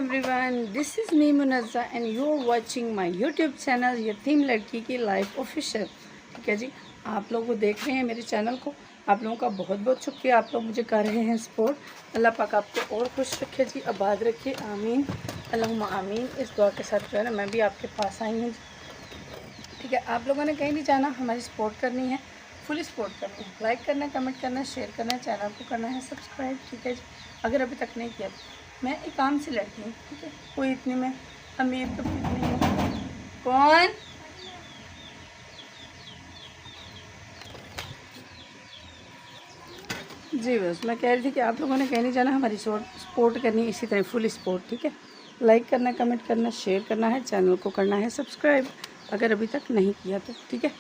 Everyone, this is me Munazza and you are watching my YouTube channel यतीम लड़की की life official. ठीक है जी, आप लोग वो देख रहे हैं मेरे चैनल को। आप लोगों का बहुत बहुत शुक्रिया, आप लोग मुझे कर रहे हैं सपोर्ट। अल्लाह पाक आपको और खुश रखे जी, आबाद रखिए, आमीन अल्लाहुम्मा आमीन। इस दुआ के साथ जो है ना मैं भी आपके पास आई हूँ। ठीक है, आप लोगों ने कहीं नहीं जाना, हमारी सपोर्ट करनी है, फुल सपोर्ट करनी है। लाइक करना है, कमेंट करना है, शेयर करना है, चैनल को करना है सब्सक्राइब। ठीक है जी, अगर अभी तक नहीं किया तो। मैं एक आम सी लड़की हूँ, ठीक है, कोई इतनी मैं अमीर कबीर नहीं हूँ। कौन जी, बस मैं कह रही थी कि आप लोगों ने कहीं नहीं जाना, हमारी सपोर्ट करनी है, इसी तरह फुल सपोर्ट। ठीक है, लाइक करना, कमेंट करना, शेयर करना है, चैनल को करना है सब्सक्राइब अगर अभी तक नहीं किया तो। ठीक है,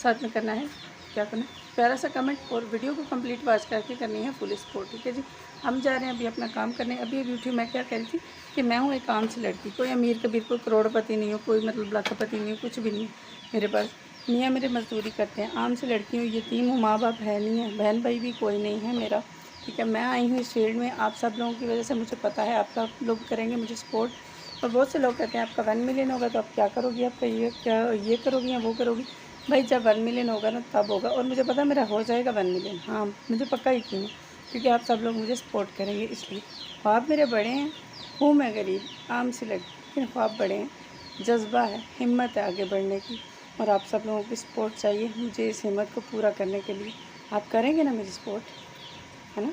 साथ में करना है, क्या करना है, प्यारा सा कमेंट और वीडियो को कंप्लीट वॉच करके करनी है फुल सपोर्ट। ठीक है जी, हम जा रहे हैं अभी अपना काम करने। अभी उठी, मैं क्या कह रही थी कि मैं हूँ एक आम सी लड़की, कोई अमीर कबीर, कोई करोड़पति नहीं हो, कोई मतलब लाखपति नहीं हो, कुछ भी नहीं मेरे पास। मियाँ मेरे मज़दूरी करते हैं, आम सी लड़की हूँ, यतीम हूँ, माँ बाप है नहीं है, बहन भाई भी कोई नहीं है मेरा। ठीक है, मैं आई हूँ इस फील्ड में आप सब लोगों की वजह से। मुझे पता है आप लोग करेंगे मुझे सपोर्ट। और बहुत से लोग कहते हैं आपका 1 मिलियन होगा तो आप क्या करोगी, आपका ये करोगी या वो करोगी। भाई जब 1 मिलियन होगा ना तब होगा, और मुझे पता है मेरा हो जाएगा 1 मिलियन। हाँ, मुझे पक्का यकीन है, क्योंकि आप सब लोग मुझे सपोर्ट करेंगे। इसलिए ख्वाब मेरे बड़े हैं, हूँ मैं गरीब, आम सी लड़की, लेकिन ख्वाब बड़े हैं, जज्बा है, हिम्मत है आगे बढ़ने की। और आप सब लोगों की सपोर्ट चाहिए मुझे इस हिम्मत को पूरा करने के लिए। आप करेंगे ना मेरी सपोर्ट, है ना?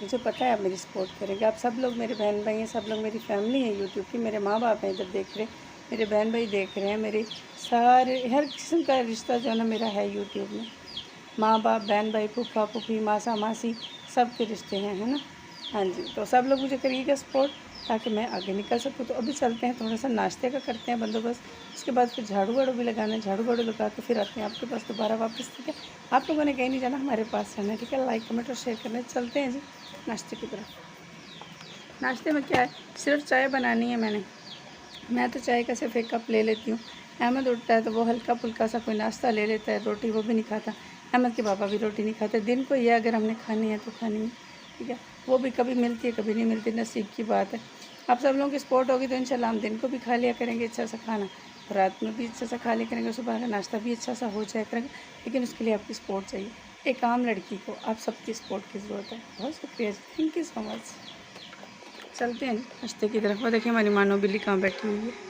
मुझे पता है आप मेरी सपोर्ट करेंगे। आप सब लोग मेरे बहन भाई हैं, सब लोग मेरी फैमिली हैं यूट्यूब की। मेरे माँ बाप हैं इधर देख रहे, मेरे बहन भाई देख रहे हैं, मेरे सारे हर किस्म का रिश्ता जो है ना मेरा है यूट्यूब में। माँ बाप, बहन भाई, फूफा फूफी, मासा मासी, सब के रिश्ते हैं, है ना? हाँ जी, तो सब लोग मुझे करिएगा सपोर्ट ताकि मैं आगे निकल सकूँ। तो अभी चलते हैं, थोड़ा सा नाश्ते का करते हैं बंदोबस्त, उसके बाद फिर झाड़ू वाड़ू भी लगाना है, झाड़ू वाड़ू लगा के फिर आते हैं आपके पास दोबारा वापस। ठीक है, आप लोगों ने कहीं नहीं जाना, हमारे पास रहना है। ठीक है, लाइक कमेंट और शेयर करने चलते हैं जी नाश्ते की तरफ। नाश्ते में क्या है, सिर्फ चाय बनानी है मैंने। मैं तो चाय का सिर्फ एक कप ले लेती हूँ। अहमद उठता है तो वो हल्का फुल्का सा कोई नाश्ता ले लेता है, रोटी वो भी नहीं खाता। अहमद के पापा भी रोटी नहीं खाते। दिन को ये अगर हमने खानी है तो खानी है। ठीक है, वो भी कभी मिलती है कभी नहीं मिलती, नसीब की बात है। आप सब लोगों की सपोर्ट होगी तो इंशाल्लाह हम दिन को भी खा लिया करेंगे अच्छा सा खाना, रात में भी अच्छा सा खा लिया करेंगे, सुबह का नाश्ता भी अच्छा सा हो जाया करेंगे। लेकिन उसके लिए आपकी सपोर्ट चाहिए। एक आम लड़की को आप सबकी सपोर्ट की ज़रूरत है। बहुत शुक्रिया, थैंक यू सो मच। चलते हैं नाश्ते की तरफ। वो देखिए हमारी मानो बिल्ली कहाँ बैठी हुई है।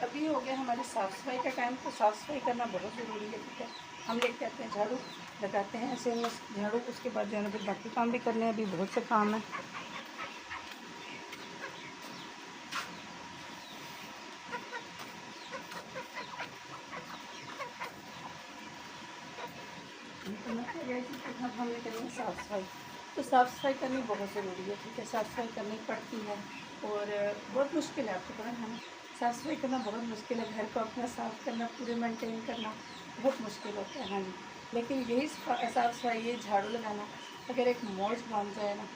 अभी हो गया हमारी साफ़ सफाई का टाइम, तो साफ़ सफाई करना बहुत ज़रूरी है। ठीक है, हम लेके आते हैं झाड़ू, लगाते हैं ऐसे में झाड़ू, उसके बाद जो है ना फिर बाकी काम भी करने हैं, अभी बहुत से काम है। तो मैं कह रही थी कि हमने करनी है साफ़ सफाई, तो साफ़ सफाई करनी बहुत ज़रूरी है। ठीक है, साफ़ सफाई करनी पड़ती है और बहुत मुश्किल है, आपको पता है ना, साफ़ सफाई करना बहुत मुश्किल है। घर को अपना साफ़ करना, पूरे मेंटेन करना बहुत मुश्किल होता है। हाँ जी, लेकिन यही साफ़ सफाई, ये झाड़ू लगाना अगर एक मौज बन जाए ना,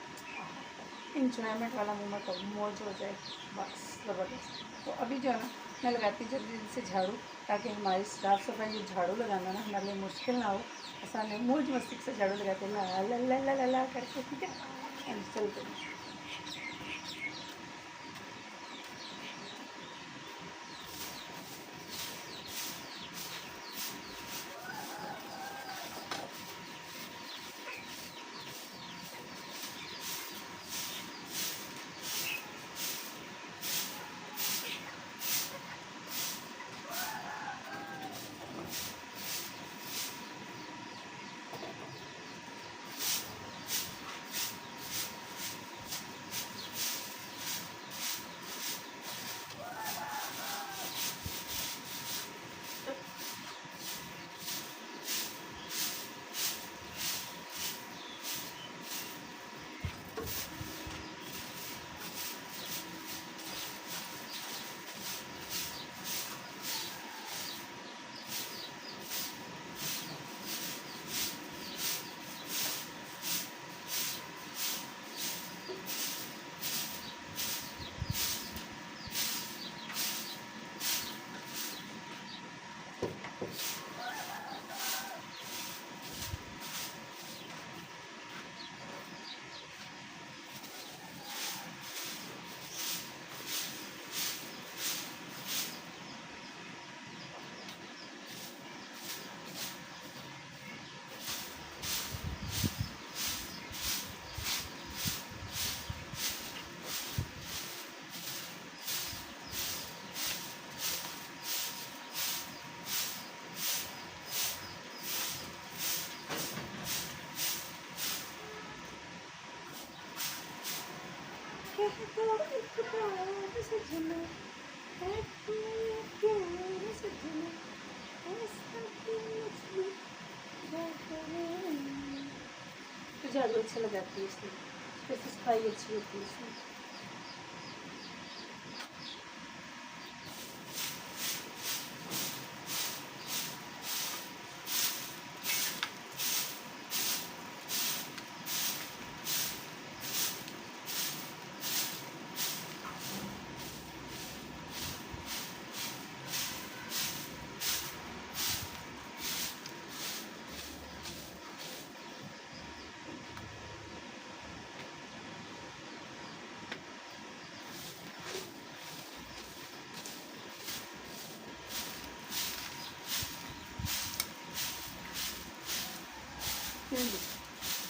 इंजॉयमेंट वाला मोमेंट हो, मौज हो जाए, बस ज़बरदस्त। तो अभी जो है ना मैं लगाती हूँ जल्दी जल्दी से झाड़ू, ताकि हमारी साफ़ सफाई, ये झाड़ू लगाना ना हमारे लिए मुश्किल ना हो, आसान है। मौज मस्ती से झाड़ू लगाते हैं, ला ला ला ला ला ला करके। ठीक है, चलते हैं। झाड़ू अच्छा लगाती है इसलिए, इससे सफाई अच्छी होती है इसमें।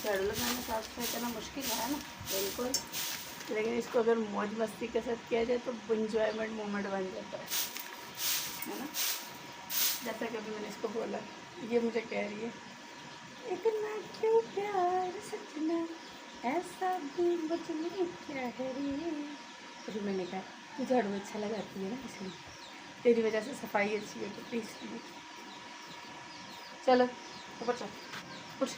झाड़ू लगाना साफ सफाई करना मुश्किल है ना, बिल्कुल, लेकिन इसको अगर मौज मस्ती के साथ किया जाए तो इंजॉयमेंट मोमेंट बन जाता है ना। जैसा कि अभी मैंने इसको बोला, ये मुझे कह रही है इतना क्यों प्यार सजना, ऐसा भी मुझे क्या है रे। तो फिर मैंने कहा तू झाड़ू अच्छा लगाती है ना, इसलिए तेरी वजह से सफाई अच्छी है, तो प्लीज़ चलो ऊपर चल उठ।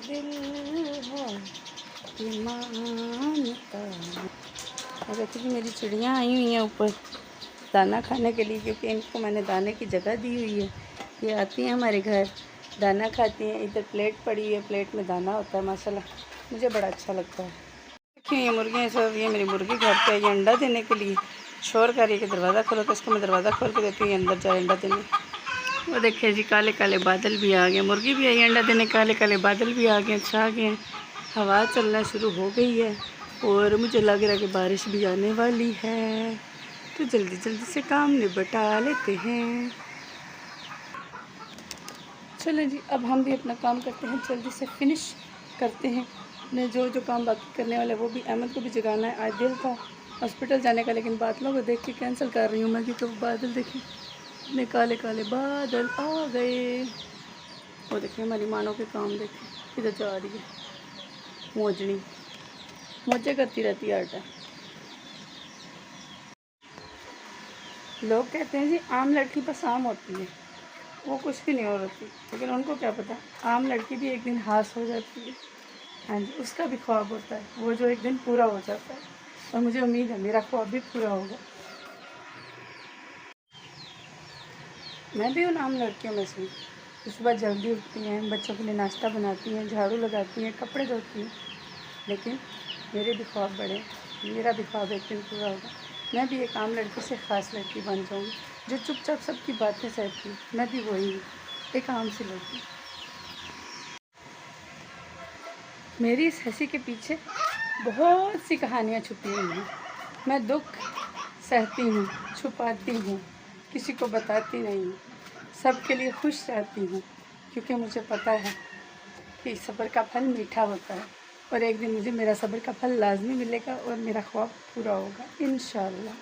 दिल है मानता। और देखिए मेरी चिड़ियाँ आई हुई हैं ऊपर दाना खाने के लिए, क्योंकि इनको मैंने दाने की जगह दी हुई है। ये आती हैं हमारे घर, दाना खाती हैं। इधर प्लेट पड़ी है, प्लेट में दाना होता है, माशाल्लाह मुझे बड़ा अच्छा लगता है। देखिए ये मुर्गियाँ सब, ये मेरी मुर्गी घर पे ये अंडा देने के लिए शोर कर रही है कि दरवाज़ा खोलो, तो इसको मैं दरवाज़ा खोल के देती हूँ, अंदर जाए अंडा देने। वो देखिए जी काले काले बादल भी आ गए, मुर्गी भी आई अंडा देने, काले काले बादल भी आ गए, छा गए, हवा चलना शुरू हो गई है और मुझे लग रहा है कि बारिश भी आने वाली है, तो जल्दी जल्दी से काम निपटा लेते हैं। चलें जी, अब हम भी अपना काम करते हैं, जल्दी से फिनिश करते हैं ने जो जो काम बाकी करने वाले, वो भी अहमद को भी जगाना है। आज दिल था हॉस्पिटल जाने का, लेकिन बादलों को देख के कैंसिल कर रही हूँ मैं, क्योंकि बादल देखिए इतने काले काले बादल आ गए। वो देखिए हमारी मानों के काम देखिए इधर जा रही है, मोजनी मौजे करती रहती है हर टाइम। लोग कहते हैं जी आम लड़की बस आम होती है, वो कुछ भी नहीं हो रही, लेकिन उनको क्या पता आम लड़की भी एक दिन हास हो जाती है। हाँ जी, उसका भी ख्वाब होता है, वो जो एक दिन पूरा हो जाता है, और मुझे उम्मीद है मेरा ख्वाब भी पूरा होगा। मैं भी उन आम लड़कियों में से हूँ, सुबह जल्दी उठती हैं, बच्चों के लिए नाश्ता बनाती हैं, झाड़ू लगाती हैं, कपड़े धोती हैं, लेकिन मेरे भी ख्वाब बड़े, मेरा भी ख्वाब एक दिन पूरा होगा। मैं भी एक आम लड़की से ख़ास लड़की बन जाऊँगी, जो चुपचाप सबकी बातें सहती। मैं भी वही हूँ, एक आम सी लड़की। मेरी इस हंसी के पीछे बहुत सी कहानियाँ छुपी हुई हैं। मैं दुख सहती हूँ, छुपाती हूँ, किसी को बताती नहीं हूँ, सबके लिए खुश रहती हूँ, क्योंकि मुझे पता है कि सब्र का फल मीठा होता है, और एक दिन मुझे मेरा सब्र का फल लाजमी मिलेगा और मेरा ख्वाब पूरा होगा इंशाअल्लाह।